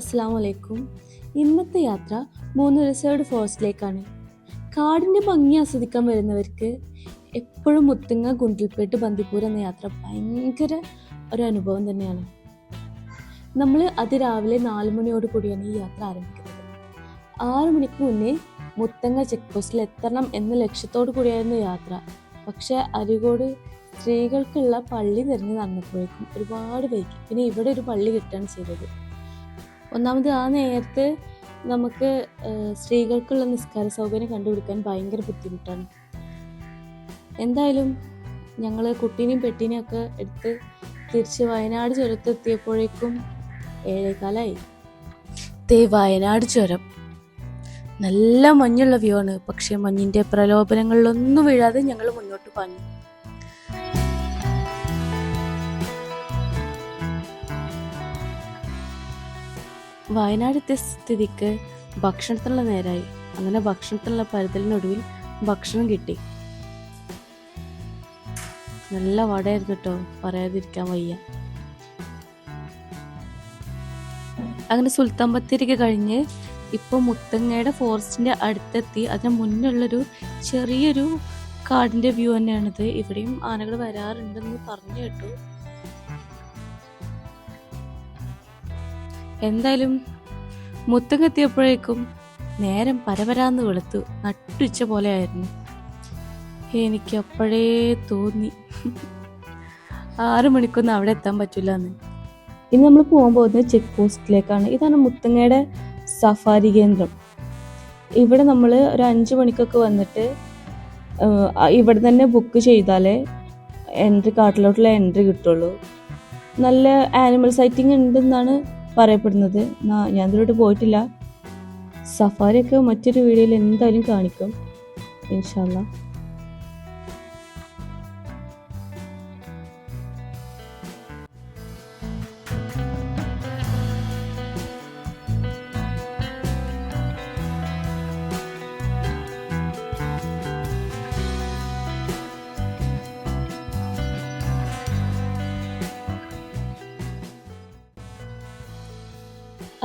അസ്സലാമു അലൈക്കും. ഇന്നത്തെ യാത്ര 3 റിസർവ്ഡ് ഫോറസ്റ്റിലേക്കാണ്. കാടിൻ്റെ ഭംഗി ആസ്വദിക്കാൻ വരുന്നവർക്ക് എപ്പോഴും മുത്തങ്ങ, ഗുണ്ടൽപേട്ട്, ബന്ദിപ്പൂർ എന്ന യാത്ര ഭയങ്കര ഒരു അനുഭവം തന്നെയാണ്. നമ്മൾ അതിരാവിലെ 4 മണിയോട് കൂടിയാണ് ഈ യാത്ര ആരംഭിക്കുന്നത്. 6 മണിക്ക് മുന്നേ മുത്തങ്ങ ചെക്ക് പോസ്റ്റിൽ എത്തണം എന്ന ലക്ഷ്യത്തോടു കൂടിയായിരുന്നു യാത്ര. പക്ഷേ അരികോട് സ്ത്രീകൾക്കുള്ള പള്ളി തിരഞ്ഞ് നടന്നപ്പോഴേക്കും ഒരുപാട് വൈകി. പിന്നെ ഇവിടെ ഒരു പള്ളി കിട്ടുകയാണ് ചെയ്തത്. ഒന്നാമത് ആ നേരത്തെ നമുക്ക് സ്ത്രീകൾക്കുള്ള നിസ്കാര സൗകര്യം കണ്ടുപിടിക്കാൻ ഭയങ്കര ബുദ്ധിമുട്ടാണ്. എന്തായാലും ഞങ്ങൾ കുട്ടീനെയും പെട്ടീനെയും ഒക്കെ എടുത്ത് തിരിച്ച് വയനാട് ചുരത്തെത്തിയപ്പോഴേക്കും 7:15. വയനാട് ചുരം നല്ല മഞ്ഞുള്ള വ്യൂ ആണ്. പക്ഷേ മഞ്ഞിൻ്റെ പ്രലോഭനങ്ങളിലൊന്നും വീഴാതെ ഞങ്ങൾ മുന്നോട്ട് പാഞ്ഞു. വയനാട് എത്തിയ സ്ഥിതിക്ക് ഭക്ഷണത്തിനുള്ള നേരമായി. അങ്ങനെ ഭക്ഷണത്തിനുള്ള പരുതലിനൊടുവിൽ ഭക്ഷണം കിട്ടി. നല്ല വടയായിരുന്നു കേട്ടോ, പറയാതിരിക്കാൻ വയ്യ. അങ്ങനെ സുൽത്താൻ ബത്തേരിക്ക് കഴിഞ്ഞ് ഇപ്പോൾ മുത്തങ്ങയുടെ ഫോറസ്റ്റിൻ്റെ അടുത്തെത്തി. അതിന് മുന്നുള്ളൊരു ചെറിയൊരു കാടിൻ്റെ വ്യൂ തന്നെയാണിത്. ഇവിടെയും ആനകൾ വരാറുണ്ടെന്ന് പറഞ്ഞു കേട്ടു. എന്തായാലും മുത്തങ്ങ എത്തിയപ്പോഴേക്കും നേരം പരപരാന്ന് വെളുത്തു. നട്ടുച്ച പോലെ ആയിരുന്നു. എനിക്ക് അപ്പോഴേ തോന്നി 6 മണിക്കൊന്നും അവിടെ എത്താൻ പറ്റില്ല എന്ന്. ഇനി നമ്മൾ പോകാൻ പോകുന്നത് ചെക്ക് പോസ്റ്റിലേക്കാണ്. ഇതാണ് മുത്തങ്ങയുടെ സഫാരി കേന്ദ്രം. ഇവിടെ നമ്മൾ ഒരു 5 മണിക്കൊക്കെ വന്നിട്ട് ഇവിടെ തന്നെ ബുക്ക് ചെയ്താലേ കാട്ടിലോട്ടുള്ള എൻട്രി കിട്ടുള്ളൂ. നല്ല ആനിമൽ സൈറ്റിംഗ് ഉണ്ടെന്നാണ് പറയപ്പെടുന്നത്. ഞാൻ ഇതിലോട്ട് പോയിട്ടില്ല. സഫാരിയൊക്കെ മറ്റൊരു വീഡിയോയിൽ എന്തായാലും കാണിക്കും ഇൻഷാ അല്ലാ.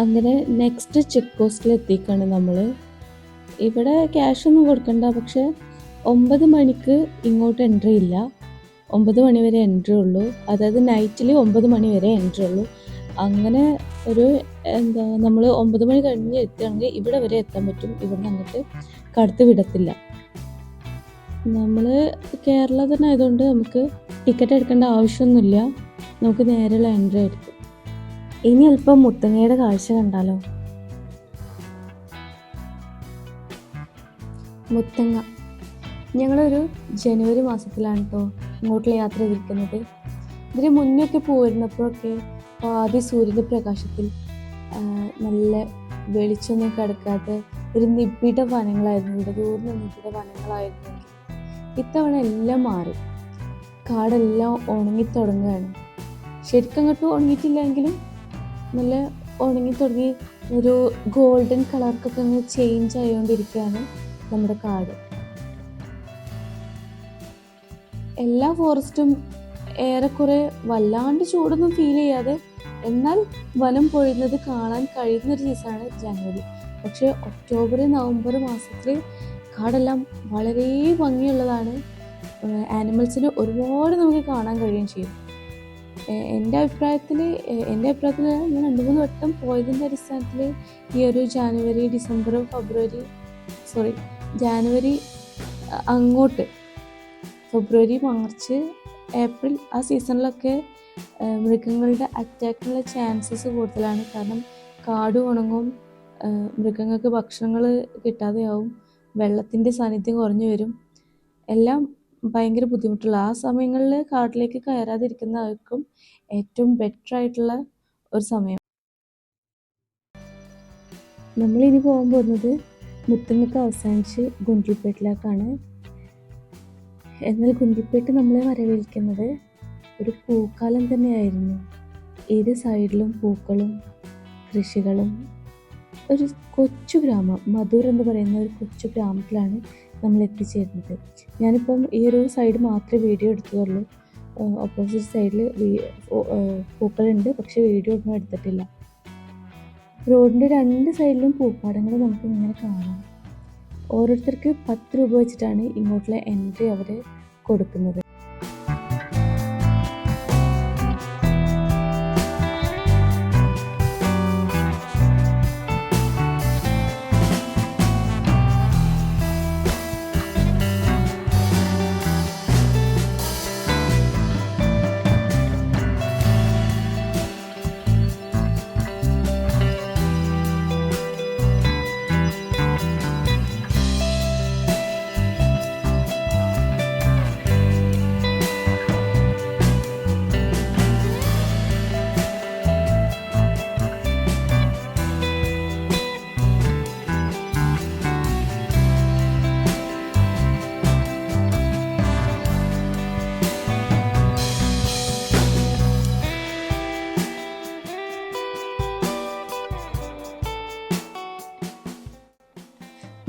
അങ്ങനെ നെക്സ്റ്റ് ചെക്ക് പോസ്റ്റിൽ എത്തിക്കാണ് നമ്മൾ. ഇവിടെ ക്യാഷൊന്നും കൊടുക്കണ്ട. പക്ഷെ 9 മണിക്ക് ഇങ്ങോട്ട് എൻട്രി ഇല്ല. 9 മണി വരെ എൻട്രി ഉള്ളൂ. അതായത് നൈറ്റിൽ 9 മണി വരെ എൻട്രി ഉള്ളൂ. അങ്ങനെ ഒരു നമ്മൾ 9 മണി കഴിഞ്ഞ് എത്തുകയാണെങ്കിൽ ഇവിടെ വരെ എത്താൻ പറ്റും. ഇവിടെ നിന്ന് അങ്ങോട്ട് കടത്തി വിടത്തില്ല. നമ്മൾ കേരള തന്നെ ആയതുകൊണ്ട് നമുക്ക് ടിക്കറ്റ് എടുക്കേണ്ട ആവശ്യമൊന്നുമില്ല. നമുക്ക് നേരെയുള്ള എൻട്രി ആയിരിക്കും. ഇനി അല്പം മുത്തങ്ങയുടെ കാഴ്ച കണ്ടാലോ. മുത്തങ്ങ ഞങ്ങളൊരു ജനുവരി മാസത്തിലാണ് കേട്ടോ ഇങ്ങോട്ടുള്ള യാത്ര ചെയ്തിരിക്കുന്നത്. ഇതിന് മുന്നൊക്കെ പോയിരുന്നപ്പോഴൊക്കെ പാതി സൂര്യൻ്റെ പ്രകാശത്തിൽ നല്ല വെളിച്ചൊന്നും കിടക്കാത്ത ഒരു നിബിഡ വനങ്ങളായിരുന്നു. ഇവിടെ ദൂർന്ന നിബിഡ വനങ്ങളായിരുന്നു. ഇത്തവണ എല്ലാം മാറി. കാടെല്ലാം ഉണങ്ങിത്തുടങ്ങുകയാണ്. ശരിക്കും അങ്ങോട്ട് ഉണങ്ങിയിട്ടില്ലെങ്കിലും നല്ല ഉണങ്ങി തുടങ്ങി ഒരു ഗോൾഡൻ കളർക്കൊക്കെ അങ്ങ് ചേഞ്ച് ആയിക്കൊണ്ടിരിക്കുകയാണ് നമ്മുടെ കാട്. എല്ലാ ഫോറസ്റ്റും ഏറെക്കുറെ വല്ലാണ്ട് ചൂടൊന്നും ഫീൽ ചെയ്യാതെ എന്നാൽ വനം പൊഴിയുന്നത് കാണാൻ കഴിയുന്നൊരു സീസണാണ് ജനുവരി. പക്ഷേ ഒക്ടോബർ, നവംബർ മാസത്തിൽ കാടെല്ലാം വളരെ ഭംഗിയുള്ളതാണ്. ആനിമൽസിന് ഒരുപാട് നമുക്ക് കാണാൻ കഴിയുകയും ചെയ്യും. എൻ്റെ അഭിപ്രായത്തിൽ ഞാൻ 2-3 വട്ടം പോയതിൻ്റെ അടിസ്ഥാനത്തിൽ ഈ ഒരു ജാനുവരി അങ്ങോട്ട് ഫെബ്രുവരി, മാർച്ച്, ഏപ്രിൽ ആ സീസണിലൊക്കെ മൃഗങ്ങളുടെ അറ്റാക്കിനുള്ള ചാൻസസ് കൂടുതലാണ്. കാരണം കാട് ഉണങ്ങും, മൃഗങ്ങൾക്ക് ഭക്ഷണങ്ങൾ കിട്ടാതെയാവും, വെള്ളത്തിൻ്റെ സാന്നിധ്യം കുറഞ്ഞു വരും. എല്ലാം ഭയങ്കര ബുദ്ധിമുട്ടുള്ള ആ സമയങ്ങളിൽ കാട്ടിലേക്ക് കയറാതിരിക്കുന്നവർക്കും ഏറ്റവും ബെറ്റർ ആയിട്ടുള്ള ഒരു സമയം. നമ്മളിനി പോകാൻ പോകുന്നത് മുത്തങ്ങക്ക് അവസാനിച്ച് ഗുണ്ടൽപേട്ടിലേക്കാണ്. എന്നാൽ ഗുണ്ടൽപേട്ട് നമ്മളെ വരവേൽക്കുന്നത് ഒരു പൂക്കാലം തന്നെയായിരുന്നു. ഇരു സൈഡിലും പൂക്കളും കൃഷികളും. ഒരു കൊച്ചു ഗ്രാമം, മധൂർ എന്ന് പറയുന്ന ഒരു കൊച്ചു ഗ്രാമത്തിലാണ് നമ്മൾ എത്തിച്ചേരുന്നത്. ഞാനിപ്പം ഈ ഒരു സൈഡ് മാത്രമേ വീഡിയോ എടുത്തതുള്ളൂ. ഓപ്പോസിറ്റ് സൈഡിൽ പൂക്കളുണ്ട്, പക്ഷെ വീഡിയോ ഒന്നും എടുത്തിട്ടില്ല. റോഡിൻ്റെ 2 സൈഡിലും പൂപ്പാടങ്ങൾ നമുക്ക് ഇങ്ങനെ കാണാം. ഓരോരുത്തർക്ക് 10 രൂപ വെച്ചിട്ടാണ് ഇങ്ങോട്ടുള്ള എൻട്രി അവർ കൊടുക്കുന്നത്.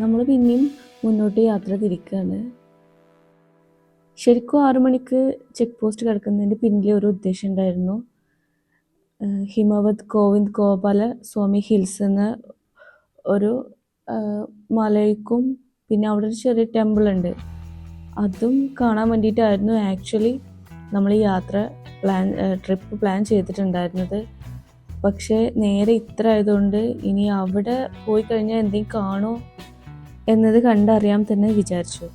നമ്മൾ പിന്നെയും മുന്നോട്ട് യാത്ര തിരിക്കുകയാണ്. ശരിക്കും 6 മണിക്ക് ചെക്ക് പോസ്റ്റ് കിടക്കുന്നതിൻ്റെ പിന്നിൽ ഒരു ഉദ്ദേശം ഉണ്ടായിരുന്നു. ഹിമവത് ഗോവിന്ദ് ഗോപാല സ്വാമി ഹിൽസ് എന്ന ഒരു മലയ്ക്കും പിന്നെ അവിടെ ഒരു ചെറിയ ടെമ്പിൾ ഉണ്ട്, അതും കാണാൻ വേണ്ടിയിട്ടായിരുന്നു ആക്ച്വലി നമ്മൾ ഈ ട്രിപ്പ് പ്ലാൻ ചെയ്തിട്ടുണ്ടായിരുന്നത്. പക്ഷേ നേരെ ഇത്ര ആയതുകൊണ്ട് ഇനി അവിടെ പോയി കഴിഞ്ഞാൽ എന്തെങ്കിലും കാണുമോ എന്നത് കണ്ടറിയാൻ തന്നെ വിചാരിച്ചു.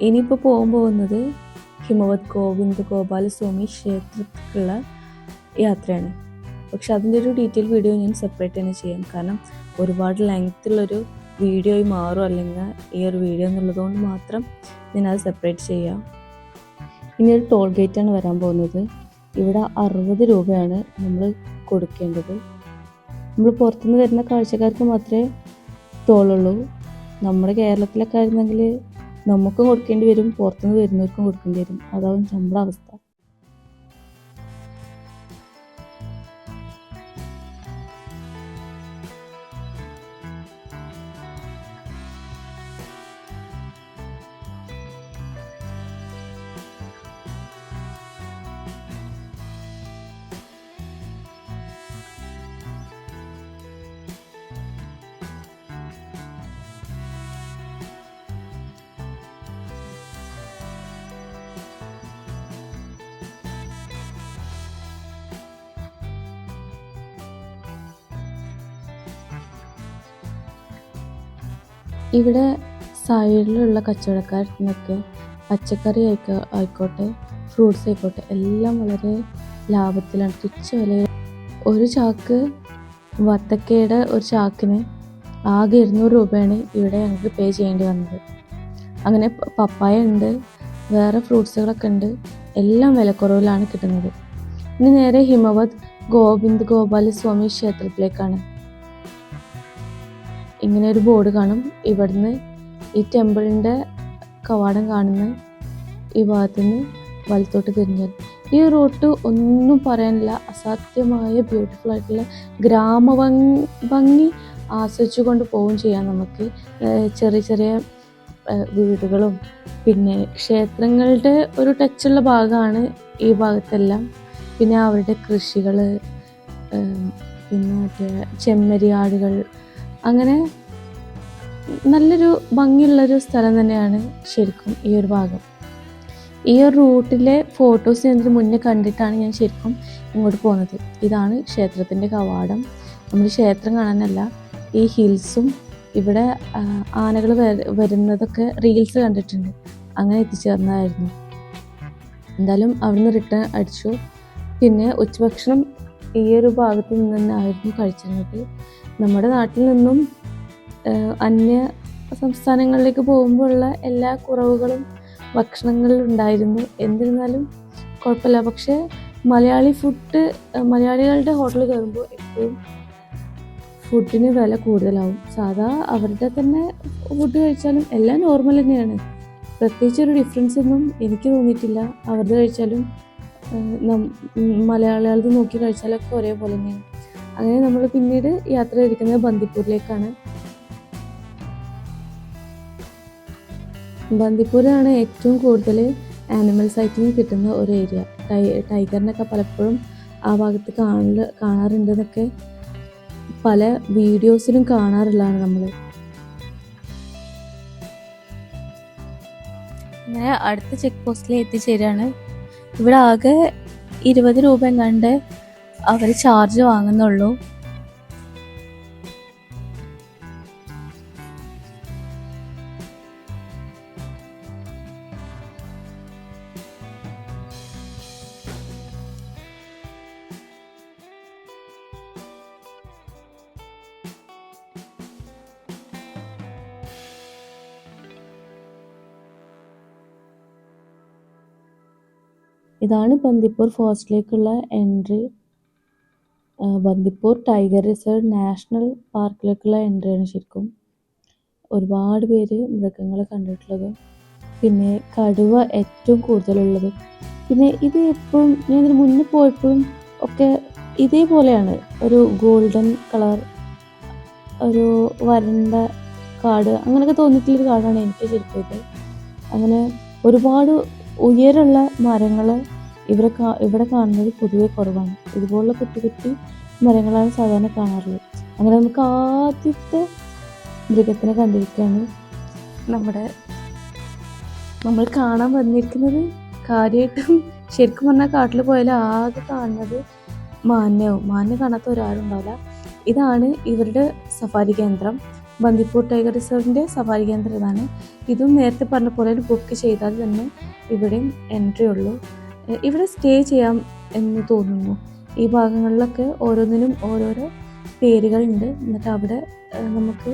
ഇനിയിപ്പോൾ പോകുന്നത് ഹിമവത് ഗോവിന്ദ് ഗോപാലസ്വാമി ക്ഷേത്രത്തിലുള്ള യാത്രയാണ്. പക്ഷെ അതിൻ്റെ ഒരു ഡീറ്റെയിൽ വീഡിയോ ഞാൻ സെപ്പറേറ്റ് തന്നെ ചെയ്യാം, കാരണം ഒരുപാട് ലെങ്ത്തുള്ളൊരു വീഡിയോ ആയി മാറും അല്ലെങ്കിൽ ഈ ഒരു വീഡിയോ എന്നുള്ളതുകൊണ്ട് മാത്രം ഞാനത് സെപ്പറേറ്റ് ചെയ്യാം. ഇനി ഒരു ടോൾ ഗേറ്റാണ് വരാൻ പോകുന്നത്. ഇവിടെ 60 രൂപയാണ് നമ്മൾ കൊടുക്കേണ്ടത്. നമ്മൾ പുറത്തുനിന്ന് വരുന്ന കാഴ്ചക്കാർക്ക് മാത്രമേ ടോളുള്ളൂ. നമ്മുടെ കേരളത്തിലൊക്കെ ആയിരുന്നെങ്കിൽ നമുക്കും കൊടുക്കേണ്ടി വരും, പുറത്തുനിന്ന് വരുന്നവർക്കും കൊടുക്കേണ്ടി വരും. അതാവും നമ്മുടെ അവസ്ഥ. ഇവിടെ സൈഡിലുള്ള കച്ചവടക്കാരിൽ നിന്നൊക്കെ പച്ചക്കറി ആയിക്കോട്ടെ ഫ്രൂട്ട്സ് ആയിക്കോട്ടെ എല്ലാം വളരെ ലാഭത്തിലാണ്, തുച്ഛ വിലയിൽ. ഒരു ചാക്ക് വത്തക്കയുടെ ഒരു ചാക്കിന് ആകെ 200 രൂപയാണ് ഇവിടെ ഞങ്ങൾക്ക് പേ ചെയ്യേണ്ടി വന്നത്. അങ്ങനെ പപ്പായ ഉണ്ട്, വേറെ ഫ്രൂട്ട്സുകളൊക്കെ ഉണ്ട്, എല്ലാം വിലക്കുറവിലാണ് കിട്ടുന്നത്. ഇനി നേരെ ഹിമവത് ഗോവിന്ദ് ഗോപാലസ്വാമി ക്ഷേത്രത്തിലേക്കാണ്. ഇങ്ങനെ ഒരു ബോർഡ് കാണും. ഇവിടുന്ന് ഈ ടെമ്പിളിൻ്റെ കവാടം കാണുന്ന ഈ ഭാഗത്തു നിന്ന് വലത്തോട്ട് തിരിഞ്ഞാൽ ഈ റൂട്ട് ഒന്നും പറയാനില്ല, അസാധ്യമായ ബ്യൂട്ടിഫുൾ ആയിട്ടുള്ള ഭംഗി ആസ്വദിച്ചു കൊണ്ട് പോവുകയും ചെയ്യാം. നമുക്ക് ചെറിയ ചെറിയ വീടുകളും പിന്നെ ക്ഷേത്രങ്ങളുടെ ഒരു ടച്ചുള്ള ഭാഗമാണ് ഈ ഭാഗത്തെല്ലാം. പിന്നെ അവരുടെ കൃഷികൾ, പിന്നെ മറ്റേ ചെമ്മരിയാടുകൾ, അങ്ങനെ നല്ലൊരു ഭംഗിയുള്ളൊരു സ്ഥലം തന്നെയാണ് ശരിക്കും ഈ ഒരു ഭാഗം. ഈ ഒരു റൂട്ടിലെ ഫോട്ടോസ് ഇതിന് മുന്നേ കണ്ടിട്ടാണ് ഞാൻ ശരിക്കും ഇങ്ങോട്ട് പോകുന്നത്. ഇതാണ് ക്ഷേത്രത്തിൻ്റെ കവാടം. നമ്മൾ ക്ഷേത്രം കാണാനല്ല, ഈ ഹിൽസും ഇവിടെ ആനകൾ വരുന്നതൊക്കെ റീൽസ് കണ്ടിട്ടുണ്ട്, അങ്ങനെ എത്തിച്ചേർന്നതായിരുന്നു. എന്തായാലും അവിടുന്ന് റിട്ടേൺ അടിച്ചു. പിന്നെ ഉച്ചഭക്ഷണം ഈ ഒരു ഭാഗത്ത് നിന്ന് തന്നെ ആയിരുന്നു കഴിച്ചിരുന്നത്. നമ്മുടെ നാട്ടിൽ നിന്നും അന്യ സംസ്ഥാനങ്ങളിലേക്ക് പോകുമ്പോഴുള്ള എല്ലാ കുറവുകളും ഭക്ഷണങ്ങളിൽ ഉണ്ടായിരുന്നു. എന്നിരുന്നാലും കുഴപ്പമില്ല. പക്ഷേ മലയാളികളുടെ ഹോട്ടലിൽ കയറുമ്പോൾ എപ്പോഴും ഫുഡിന് വില കൂടുതലാവും. സാധാ അവരുടെ തന്നെ ഫുഡ് കഴിച്ചാലും എല്ലാം നോർമൽ തന്നെയാണ്, പ്രത്യേകിച്ചൊരു ഡിഫറൻസ് ഒന്നും എനിക്ക് തോന്നിയിട്ടില്ല. അവരുടെ കഴിച്ചാലും മലയാളികളത് നോക്കി കഴിച്ചാലൊക്കെ ഒരേപോലെ തന്നെയാണ്. അങ്ങനെ നമ്മൾ പിന്നീട് യാത്ര തിരിക്കുന്നത് ബന്ദിപ്പൂരിലേക്കാണ്. ബന്ദിപ്പൂരാണ് ഏറ്റവും കൂടുതൽ ആനിമൽ സൈറ്റിങ് കിട്ടുന്ന ഒരു ഏരിയ. ടൈഗറിനൊക്കെ പലപ്പോഴും ആ ഭാഗത്ത് കാണാറുണ്ടെന്നൊക്കെ പല വീഡിയോസിലും കാണാറുള്ളതാണ് നമ്മൾ. അങ്ങനെ അടുത്ത ചെക്ക് പോസ്റ്റിൽ എത്തിച്ചേരാണ്. ഇവിടെ ആകെ 20 രൂപ എങ്ങാണ്ട് അവർ ചാർജ് വാങ്ങുന്നുള്ളൂ. ഇതാണ് ബന്ദിപ്പൂർ ഫോറസ്റ്റിലേക്കുള്ള entry. Bandipur tiger reserve national പാർക്കിലേക്കുള്ള എൻട്രിയാണ് ശരിക്കും. ഒരുപാട് പേര് മൃഗങ്ങളെ കണ്ടിട്ടുള്ളതും പിന്നെ കടുവ ഏറ്റവും കൂടുതലുള്ളതും. പിന്നെ ഇത് എപ്പോഴും ഞാൻ ഇതിന് മുന്നേ പോയപ്പോഴും ഒക്കെ ഇതേപോലെയാണ്, ഒരു ഗോൾഡൻ കളർ, ഒരു വരണ്ട കാട് അങ്ങനെയൊക്കെ തോന്നിയിട്ടുള്ളൊരു കാടാണ് എനിക്ക് ശരിക്കും ഇത്. അങ്ങനെ ഒരുപാട് ഉയരമുള്ള മരങ്ങൾ ഇവിടെ കാണുന്നത് പൊതുവെ കുറവാണ്. ഇതുപോലുള്ള കുറ്റി കുറ്റി മരങ്ങളാണ് സാധാരണ കാണാറുള്ളത്. അങ്ങനെ നമുക്ക് ആദ്യത്തെ മൃഗത്തിനെ കണ്ടിരിക്കുകയാണ്. നമ്മൾ കാണാൻ വന്നിരിക്കുന്നത് കാര്യമായിട്ടും ശരിക്കും പറഞ്ഞാൽ കാട്ടിൽ പോയാൽ ആകെ കാണുന്നത് മാന്യവും. മാന്യം കാണാത്ത ഒരാളും ഉണ്ടാവില്ല. ഇതാണ് ഇവരുടെ സഫാരി കേന്ദ്രം. ബന്ദിപ്പൂർ ടൈഗർ റിസർവിൻ്റെ സഫാരി കേന്ദ്രം ഇതാണ്. ഇതും നേരത്തെ പറഞ്ഞ പോലെ ബുക്ക് ചെയ്താൽ തന്നെ ഇവിടെയും എൻട്രി ഉള്ളൂ. ഇവിടെ സ്റ്റേ ചെയ്യാം എന്ന് തോന്നുന്നു. ഈ ഭാഗങ്ങളിലൊക്കെ ഓരോന്നിനും ഓരോരോ പേരുകളുണ്ട്. എന്നിട്ട് അവിടെ നമുക്ക്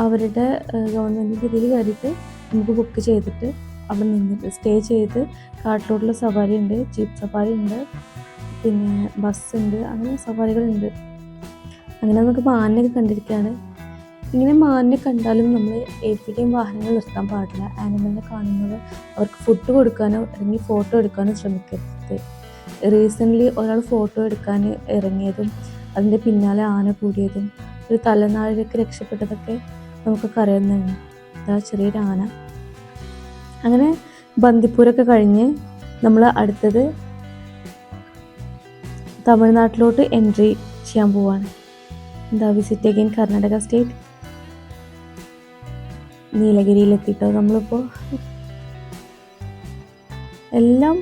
അവരുടെ ഗവൺമെൻറ്റിൻ്റെ ഇതിൽ കയറിയിട്ട് നമുക്ക് ബുക്ക് ചെയ്തിട്ട് അവിടെ നിന്നിട്ട് സ്റ്റേ ചെയ്ത് കാട്ടിലോട്ടുള്ള സഫാരി ഉണ്ട്, ജീപ്പ് സഫാരി ഉണ്ട്, പിന്നെ ബസ്സുണ്ട്, അങ്ങനെ സഫാരികളുണ്ട്. അങ്ങനെ നമുക്ക് മാനിനൊക്കെ കണ്ടിരിക്കുകയാണ്. ഇങ്ങനെ മാനിനെ കണ്ടാലും നമ്മൾ എവിടെയും വാഹനങ്ങൾ നിർത്താൻ പാടില്ല. ആനിമലിനെ കാണുന്നത് അവർക്ക് ഫുഡ് കൊടുക്കാനോ അല്ലെങ്കിൽ ഫോട്ടോ എടുക്കാനോ ശ്രമിക്കരുത്. റീസെൻ്റ്ലി ഒരാൾ ഫോട്ടോ എടുക്കാൻ ഇറങ്ങിയതും അതിൻ്റെ പിന്നാലെ ആന കൂടിയതും ഒരു തലനാഴിലേക്ക് രക്ഷപ്പെട്ടതൊക്കെ നമുക്കൊക്കെ അറിയുന്നതാണ്. ഇതാ ചെറിയൊരു ആന. അങ്ങനെ ബന്ദിപ്പൂരൊക്കെ കഴിഞ്ഞ് നമ്മൾ അടുത്തത് തമിഴ്നാട്ടിലോട്ട് എൻട്രി ചെയ്യാൻ പോവാണ്. എന്താ വിസിറ്റ് അഗെയിൻ കർണാടക സ്റ്റേറ്റ്. നീലഗിരിയിലെത്തിയിട്ടോ നമ്മളിപ്പോൾ. എല്ലാം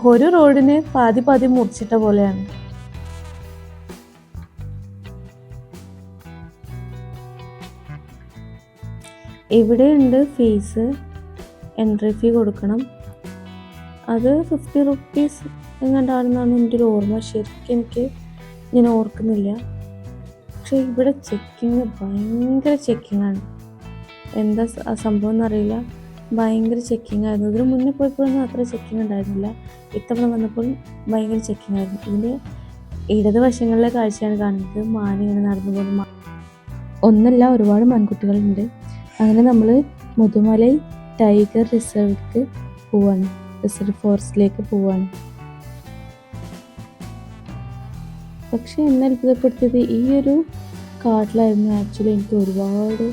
ഒരു റോഡിന് പാതി മുറിച്ചിട്ട പോലെയാണ്. ഇവിടെയുണ്ട് ഫീസ്, എൻട്രി ഫീ കൊടുക്കണം. അത് 50 റുപ്പീസ് എങ്ങാണ്ടാണെന്നാണ് എൻ്റെ ഒരു ഓർമ്മ. ശരിക്കും ഞാൻ ഓർക്കുന്നില്ല. പക്ഷെ ഇവിടെ ഭയങ്കര ചെക്കിങ്ങാണ്. എന്താ സംഭവം എന്നറിയില്ല, ഭയങ്കര ചെക്കിങ് ആയിരുന്നു. ഇതിന് മുന്നേ പോയപ്പോഴൊന്നും അത്ര ചെക്കിങ് ഉണ്ടായിരുന്നില്ല. ഇത്തവണ വന്നപ്പോൾ ഭയങ്കര ചെക്കിങ് ആയിരുന്നു. ഇതിൻ്റെ ഇടതുവശങ്ങളിലെ കാഴ്ചയാണ് കാണുന്നത്. മാൻ ഇങ്ങനെ നടന്നു പോകുന്ന ഒന്നല്ല, ഒരുപാട് മാൻകുട്ടികളുണ്ട്. അങ്ങനെ നമ്മൾ മുതുമലൈ ടൈഗർ റിസർവിലേക്ക് പോവാണ്, റിസർവ് ഫോറസ്റ്റിലേക്ക് പോവാണ്. പക്ഷെ എന്നെ അത്ഭുതപ്പെടുത്തിയത് ഈ ഒരു കാട്ടിലായിരുന്നു ആക്ച്വലി എനിക്ക് ഒരുപാട്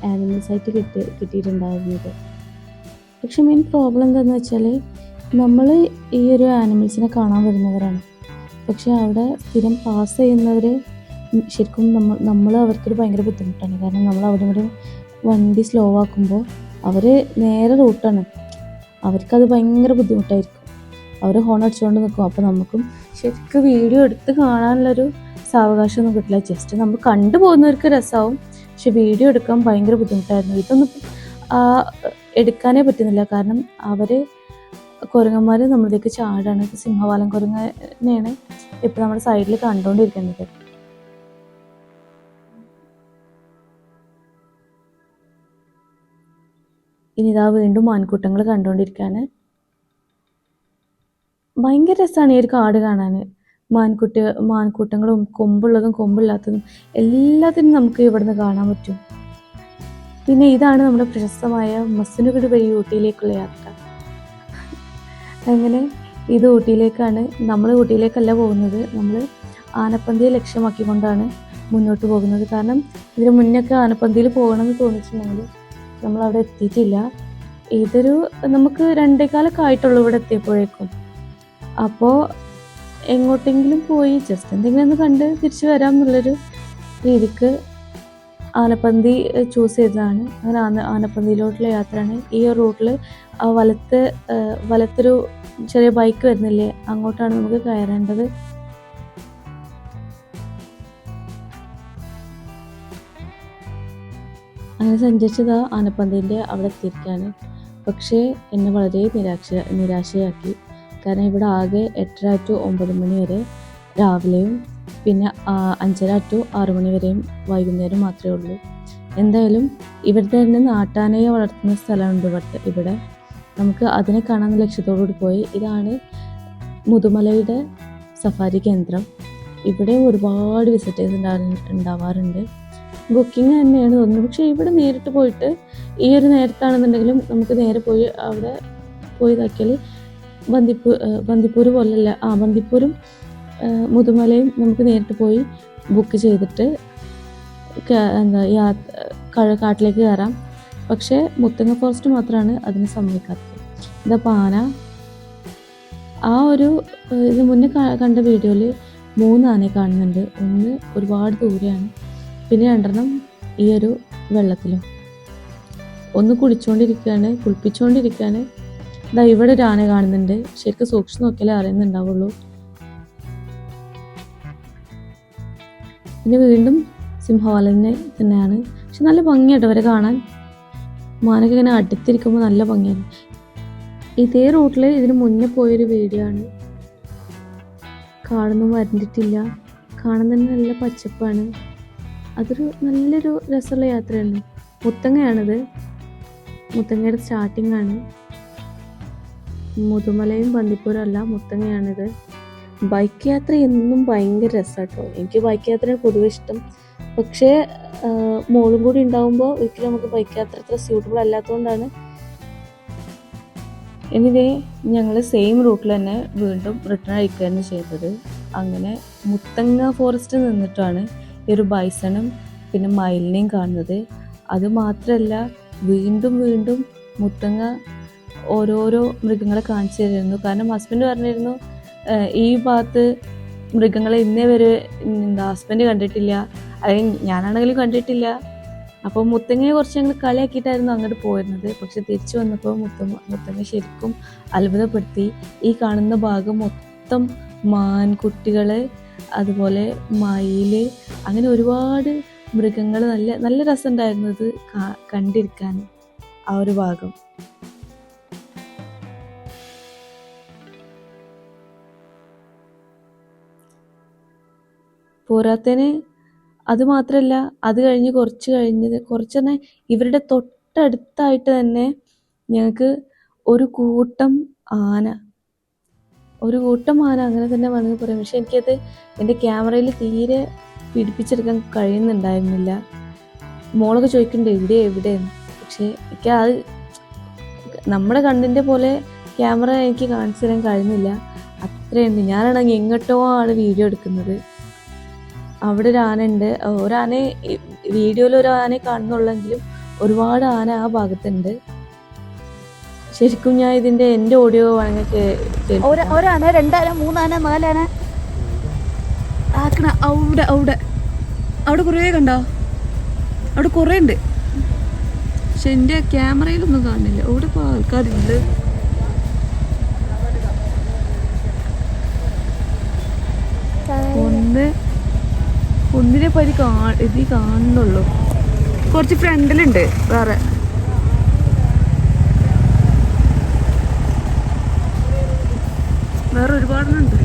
ആനിമൽസായിട്ട് കിട്ടിയിട്ടുണ്ടായിരുന്നത്. പക്ഷെ മെയിൻ പ്രോബ്ലം എന്താണെന്ന് വെച്ചാൽ നമ്മൾ ഈ ഒരു ആനിമൽസിനെ കാണാൻ വരുന്നവരാണ്. പക്ഷെ അവിടെ സ്ഥിരം പാസ് ചെയ്യുന്നവർ ശരിക്കും നമ്മൾ അവർക്കൊരു ഭയങ്കര ബുദ്ധിമുട്ടാണ്. കാരണം നമ്മൾ അവിടെ ഇവിടെ വണ്ടി സ്ലോ ആക്കുമ്പോൾ അവർ നേരെ റൂട്ടാണ്, അവർക്കത് ഭയങ്കര ബുദ്ധിമുട്ടായിരിക്കും. അവർ ഹോൺ അടിച്ചുകൊണ്ട് നിൽക്കും. അപ്പോൾ നമുക്കും ശരിക്കും വീഡിയോ എടുത്ത് കാണാനുള്ളൊരു സാവകാശമൊന്നും കിട്ടില്ല. ജസ്റ്റ് നമ്മൾ കണ്ടു പോകുന്നവർക്ക് രസമാവും, പക്ഷെ വീഡിയോ എടുക്കാൻ ഭയങ്കര ബുദ്ധിമുട്ടായിരുന്നു. ഇതൊന്നും എടുക്കാനേ പറ്റുന്നില്ല. കാരണം കുരങ്ങന്മാർ നമ്മളിലേക്ക് ചാടാണ്. സിംഹവാലൻ കുരങ്ങനെയാണ് ഇപ്പോൾ നമ്മുടെ സൈഡിൽ കണ്ടുകൊണ്ടിരിക്കുന്നത്. ഇനി ഇതാ വീണ്ടും മാൻകൂട്ടങ്ങൾ കണ്ടുകൊണ്ടിരിക്കുകയാണ്. ഭയങ്കര രസമാണ് ഈ ഒരു കാട് കാണാൻ. മാൻകൂട്ടങ്ങളും കൊമ്പുള്ളതും കൊമ്പില്ലാത്തതും എല്ലാത്തിനും നമുക്ക് ഇവിടുന്ന് കാണാൻ പറ്റും. പിന്നെ ഇതാണ് നമ്മുടെ പ്രശസ്തമായ മസനഗുഡി വഴി ഊട്ടിയിലേക്കുള്ള യാത്ര. അങ്ങനെ ഇത് ഊട്ടിയിലേക്കാണ്. നമ്മൾ ഊട്ടിയിലേക്കല്ല പോകുന്നത്, നമ്മൾ ആനപ്പന്തിയെ ലക്ഷ്യമാക്കിക്കൊണ്ടാണ് മുന്നോട്ട് പോകുന്നത്. കാരണം ഇതിന് മുന്നൊക്കെ ആനപ്പന്തിയിൽ പോകണമെന്ന് തോന്നിയിട്ടുണ്ടെങ്കിൽ നമ്മളവിടെ എത്തിയിട്ടില്ല. നമുക്ക് 2:15 ആയിട്ടുള്ളൂ ഇവിടെ എത്തിയപ്പോഴേക്കും. അപ്പോൾ എങ്ങോട്ടെങ്കിലും പോയി ജസ്റ്റ് എന്തെങ്കിലും ഒന്ന് കണ്ട് തിരിച്ചു വരാം എന്നുള്ളൊരു രീതിക്ക് ആനപ്പന്തി ചൂസ് ചെയ്തതാണ്. അങ്ങനെ ആനപ്പന്തിയിലോട്ടുള്ള യാത്രയാണ്. ഈ റൂട്ടിൽ വലത്തൊരു ചെറിയ ബൈക്ക് വരുന്നില്ലേ, അങ്ങോട്ടാണ് നമുക്ക് കയറേണ്ടത്. അങ്ങനെ സഞ്ചരിച്ചത് ആനപ്പന്തിൻ്റെ അവിടെ എത്തിയിരിക്കുകയാണ്. പക്ഷേ എന്നെ വളരെ നിരാശയാക്കി. കാരണം ഇവിടെ ആകെ 8:30 to 9 മണി വരെ രാവിലെയും പിന്നെ 5:30 to 6 മണി വരെയും വൈകുന്നേരം മാത്രമേ ഉള്ളൂ. എന്തായാലും ഇവരുടെ തന്നെ നാട്ടാനയെ വളർത്തുന്ന സ്ഥലമുണ്ട് ഇവിടെ. നമുക്ക് അതിനെ കാണാൻ ലക്ഷ്യത്തോടുകൂടി പോയി. ഇതാണ് മുതുമലയുടെ സഫാരി കേന്ദ്രം. ഇവിടെ ഒരുപാട് വിസിറ്റേഴ്സ് ഉണ്ടാവാറുണ്ട്. ബുക്കിംഗ് തന്നെയാണ് തോന്നുന്നത്. പക്ഷേ ഇവിടെ നേരിട്ട് പോയിട്ട് ഈ ഒരു നേരത്താണെന്നുണ്ടെങ്കിലും നമുക്ക് നേരെ പോയി അവിടെ പോയി ഇതാക്കിയാൽ ബന്ദിപ്പൂർ പോലല്ല, ബന്ദിപ്പൂരും മുതുമലയും നമുക്ക് നേരിട്ട് പോയി ബുക്ക് ചെയ്തിട്ട് കാട്ടിലേക്ക് കയറാം. പക്ഷേ മുത്തങ്ങ ഫോറസ്റ്റ് മാത്രമാണ് അതിന് സമ്മതിക്കാത്തത്. ഇതപ്പോൾ ആന ഇത് മുന്നേ കണ്ട വീഡിയോയിൽ 3 ആനയെ കാണുന്നുണ്ട്. ഒന്ന് ഒരുപാട് ദൂരെയാണ്, പിന്നെ 2 ഈ ഒരു വെള്ളത്തിലും. ഒന്ന് കുളിപ്പിച്ചുകൊണ്ടിരിക്കുകയാണ്. ഇതാ ഇവിടെ ഒരു ആന കാണുന്നുണ്ട്. ശരിക്കും സൂക്ഷിച്ച് നോക്കിയാലേ അറിയുന്നുണ്ടാവുള്ളൂ. പിന്നെ വീണ്ടും സിംഹവാലനെ തന്നെയാണ്. പക്ഷെ നല്ല ഭംഗിയായിട്ട് അവരെ കാണാൻ. മാനൊക്കെ ഇങ്ങനെ അടുത്തിരിക്കുമ്പോൾ നല്ല ഭംഗിയാണ്. ഇതേ റൂട്ടിൽ ഇതിന് മുന്നേ പോയൊരു വീഡിയോ ആണ്. കാടൊന്നും വരണ്ടിട്ടില്ല, കാണാൻ തന്നെ നല്ല പച്ചപ്പാണ്. അതൊരു നല്ലൊരു രസമുള്ള യാത്രയാണ്. മുത്തങ്ങയാണിത്, മുത്തങ്ങയുടെ സ്റ്റാർട്ടിംഗ് ആണ്. മുതുമലയും ബന്ദിപ്പൂരും അല്ല, മുത്തങ്ങയാണിത്. ബൈക്ക് യാത്ര എന്നും ഭയങ്കര രസമാട്ടോ. എനിക്ക് ബൈക്ക് യാത്രയാണ് പൊതുവെ ഇഷ്ടം. പക്ഷേ മോളും കൂടി ഉണ്ടാകുമ്പോൾ ഒരിക്കലും നമുക്ക് ബൈക്ക് യാത്ര അത്ര സ്യൂട്ടബിൾ അല്ലാത്തതുകൊണ്ടാണ്. എനിവേ ഞങ്ങൾ സെയിം റൂട്ടിൽ തന്നെ വീണ്ടും റിട്ടേൺ അയക്കുകയാണ് ചെയ്തത്. അങ്ങനെ മുത്തങ്ങ ഫോറസ്റ്റ് നിന്നിട്ടാണ് ഈ ഒരു ബൈസണും പിന്നെ മയിലിനെയും കാണുന്നത്. അതുമാത്രമല്ല വീണ്ടും മുത്തങ്ങ ഓരോരോ മൃഗങ്ങളെ കാണിച്ചു തരുന്നു. കാരണം ഹസ്ബൻഡ് പറഞ്ഞിരുന്നു ഈ ഭാഗത്ത് മൃഗങ്ങളെ ഇന്നേ വരെ ഹസ്ബൻഡ് കണ്ടിട്ടില്ല, അല്ലെങ്കിൽ ഞാനാണെങ്കിലും കണ്ടിട്ടില്ല. അപ്പോൾ മുത്തങ്ങയെ കുറച്ച് ഞങ്ങൾ കളിയാക്കിയിട്ടായിരുന്നു അങ്ങോട്ട് പോയിരുന്നത്. പക്ഷെ തിരിച്ചു വന്നപ്പോൾ മുത്തങ്ങ ശരിക്കും അത്ഭുതപ്പെടുത്തി. ഈ കാണുന്ന ഭാഗം മൊത്തം മാൻകുട്ടികൾ, അതുപോലെ മയിൽ, അങ്ങനെ ഒരുപാട് മൃഗങ്ങൾ. നല്ല രസമുണ്ടായിരുന്നു ഇത് കണ്ടിരിക്കാൻ ആ ഒരു ഭാഗം. പോരാത്തതിന് അതുമാത്രമല്ല, അത് കഴിഞ്ഞ് കുറച്ച് തന്നെ ഇവരുടെ തൊട്ടടുത്തായിട്ട് തന്നെ ഞങ്ങൾക്ക് ഒരു കൂട്ടം ആന അങ്ങനെ തന്നെ വേണമെന്ന് പറയാം. പക്ഷെ എനിക്കത് എൻ്റെ ക്യാമറയിൽ തീരെ പിടിപ്പിച്ചെടുക്കാൻ കഴിയുന്നുണ്ടായിരുന്നില്ല. മോളൊക്കെ ചോദിക്കുന്നുണ്ട് എവിടെയെന്ന്. പക്ഷേ എനിക്ക് അത് നമ്മുടെ കണ്ണിൻ്റെ പോലെ ക്യാമറ എനിക്ക് കാണിച്ചു തരാൻ കഴിയുന്നില്ല. അത്രയുണ്ട്. ഞാനാണെങ്കിൽ എങ്ങോട്ടോ ആണ് വീഡിയോ എടുക്കുന്നത്. അവിടെ ഒരു ആന ഉണ്ട്. ഒരാനയെ വീഡിയോയിൽ ഒരു ആനയെ കാണുന്നുള്ളെങ്കിലും ഒരുപാട് ആന ആ ഭാഗത്തുണ്ട്. ശരിക്കും ഞാൻ എൻ്റെ ഓഡിയോ വേണമെങ്കിൽ ഒരാന, 2 ആന, 3 ആന, 4 ആന ആക്കണ അവിടെ കുറേ കണ്ടോ? അവിടെ കുറേ ഉണ്ട്. പക്ഷെ എൻ്റെ ക്യാമറയിലൊന്നും കാണുന്നില്ല. അവിടെ ഇപ്പോൾ ആൾക്കാരുണ്ട്. ഒന്നിനെ പറ്റി ഇത് കാണുന്നുള്ളൂ. കുറച്ച് ഫ്രണ്ടിലുണ്ട് വേറെ. ഒരുപാടുണ്ട്.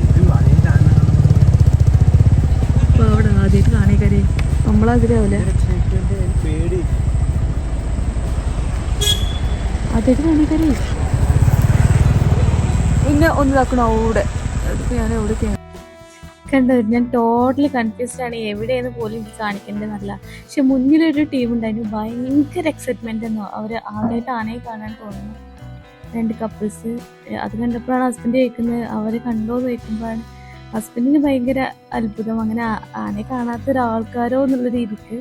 അപ്പൊ അവിടെ ആദ്യമായിട്ട് കാണിക്കാരേ നമ്മളതിരാവില്ല. ആദ്യമായിട്ട് കാണിക്കാരേ പിന്നെ ഒന്നിതാക്കണോ അവിടെ. ഞാൻ എവിടെ കണ്ടോ? ഞാൻ ടോട്ടലി കൺഫ്യൂസ്ഡ് ആണ്. എവിടെയെന്ന് പോലും എനിക്ക് കാണിക്കേണ്ടതെന്നല്ല. പക്ഷെ മുന്നിലൊരു ടീം ഉണ്ടായിരുന്നു. ഭയങ്കര എക്സൈറ്റ്മെന്റ് എന്നോ. അവർ ആദ്യമായിട്ട് ആനയെ കാണാൻ തോന്നുന്നു. 2 കപ്പിൾസ്. അത് കണ്ടപ്പോഴാണ് ഹസ്ബൻഡ് ചോദിക്കുന്നത് അവരെ കണ്ടോന്ന് ചോദിക്കുമ്പോഴാണ് ഹസ്ബൻഡിന് ഭയങ്കര അത്ഭുതം. അങ്ങനെ ആനയെ കാണാത്ത ഒരാൾക്കാരോ എന്നുള്ള രീതിക്ക്.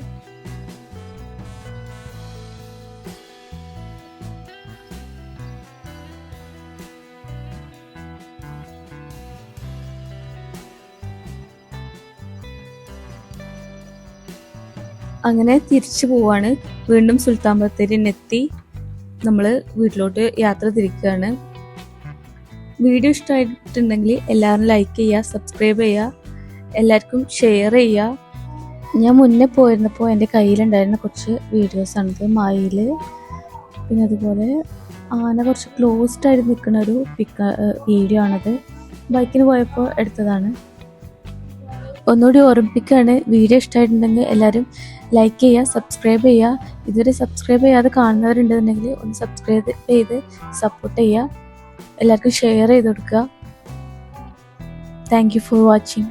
അങ്ങനെ തിരിച്ചു പോവാണ്. വീണ്ടും സുൽത്താൻ ബത്തേരിനെത്തി നമ്മൾ വീട്ടിലോട്ട് യാത്ര തിരിക്കുകയാണ്. വീഡിയോ ഇഷ്ടമായിട്ടുണ്ടെങ്കിൽ എല്ലാവരും ലൈക്ക് ചെയ്യുക, സബ്സ്ക്രൈബ് ചെയ്യുക, എല്ലാവർക്കും ഷെയർ ചെയ്യുക. ഞാൻ മുന്നേ പോയിരുന്നപ്പോൾ എൻ്റെ കയ്യിലുണ്ടായിരുന്ന കുറച്ച് വീഡിയോസാണിത്. മയിൽ, പിന്നെ അതുപോലെ ആന കുറച്ച് ക്ലോസ്ഡ് ആയിട്ട് നിൽക്കുന്ന ഒരു വീഡിയോ ആണത്. ബൈക്കിന് പോയപ്പോൾ എടുത്തതാണ്. ഒന്നുകൂടി ഓർമ്മിപ്പിക്കുകയാണ്, വീഡിയോ ഇഷ്ടമായിട്ടുണ്ടെങ്കിൽ എല്ലാവരും ലൈക്ക് ചെയ്യുക, സബ്സ്ക്രൈബ് ചെയ്യുക. ഇതുവരെ സബ്സ്ക്രൈബ് ചെയ്യാതെ കാണുന്നവരുണ്ടെന്നുണ്ടെങ്കിൽ ഒന്ന് സബ്സ്ക്രൈബ് ചെയ്ത് സപ്പോർട്ട് ചെയ്യുക. എല്ലാവർക്കും ഷെയർ ചെയ്ത് കൊടുക്കുക. Thank you for watching.